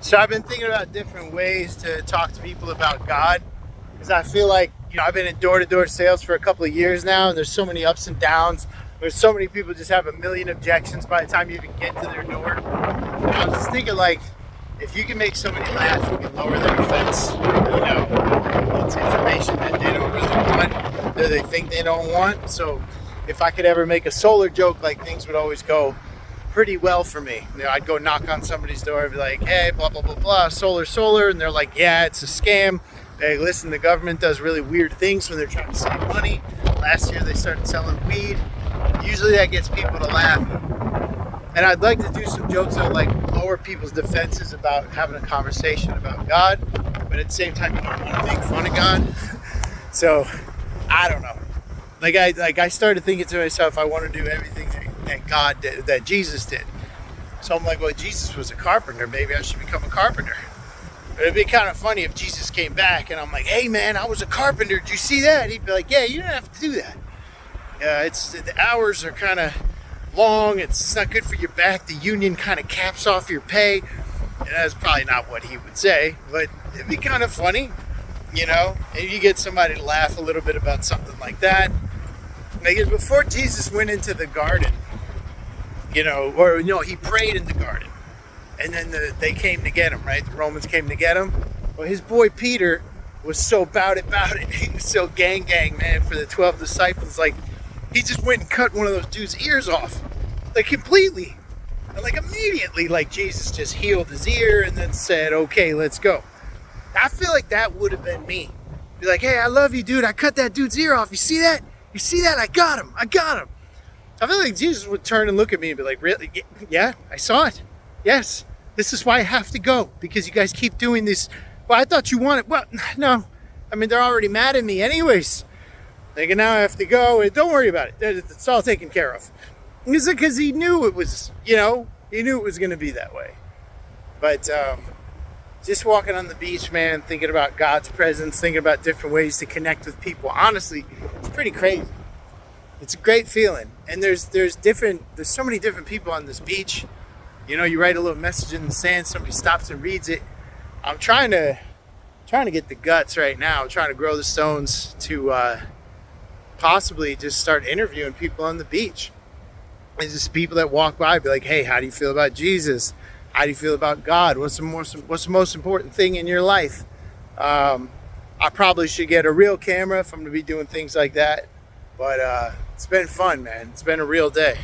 So I've been thinking about different ways to talk to people about God, because I feel like, I've been in door-to-door sales for a couple of years now, and there's so many ups and downs. There's so many people just have a million objections by the time you even get to their door. And I was just thinking, like, if you can make somebody laugh, you can lower their defense. It's information that they don't really want, that they think they don't want. So if I could ever make a solar joke, like, things would always go pretty well for me. I'd go knock on somebody's door and be like, hey, blah, blah, blah, blah, solar. And they're like, yeah, it's a scam. Hey, listen, the government does really weird things when they're trying to save money. Last year they started selling weed. Usually that gets people to laugh. And I'd like to do some jokes that like lower people's defenses about having a conversation about God, but at the same time you don't want to make fun of God. So I don't know. I started thinking to myself, I want to do everything that God did, that Jesus did. So I'm like, well, Jesus was a carpenter. Maybe I should become a carpenter. But it'd be kind of funny if Jesus came back and I'm like, hey man, I was a carpenter. Did you see that? He'd be like, yeah, you don't have to do that. The hours are kind of long. It's not good for your back. The union kind of caps off your pay. And that's probably not what he would say, but it'd be kind of funny, and you get somebody to laugh a little bit about something like that. Like before Jesus went into the garden, he prayed in the garden, and then they came to get him, right? The Romans came to get him. Well, his boy Peter was so about it. He was so gang, man, for the 12 disciples. Like, he just went and cut one of those dudes' ears off, like completely. And like immediately, like Jesus just healed his ear and then said, okay, let's go. I feel like that would have been me. Be like, hey, I love you, dude. I cut that dude's ear off. You see that? I got him. I feel like Jesus would turn and look at me and be like, really? Yeah, I saw it. Yes, this is why I have to go, because you guys keep doing this. Well, I thought you wanted, well, no. I mean, they're already mad at me anyways. Like, now I have to go, and don't worry about it. It's all taken care of. Because he knew it was, he knew it was going to be that way. But just walking on the beach, man, thinking about God's presence, thinking about different ways to connect with people, honestly, it's pretty crazy. It's a great feeling. And there's so many different people on this beach. You write a little message in the sand, somebody stops and reads it. I'm trying to get the guts right now. I'm trying to grow the stones to possibly just start interviewing people on the beach. It's just people that walk by, be like, hey, how do you feel about Jesus? How do you feel about God? What's the most important thing in your life? I probably should get a real camera if I'm going to be doing things like that. But it's been fun, man. It's been a real day.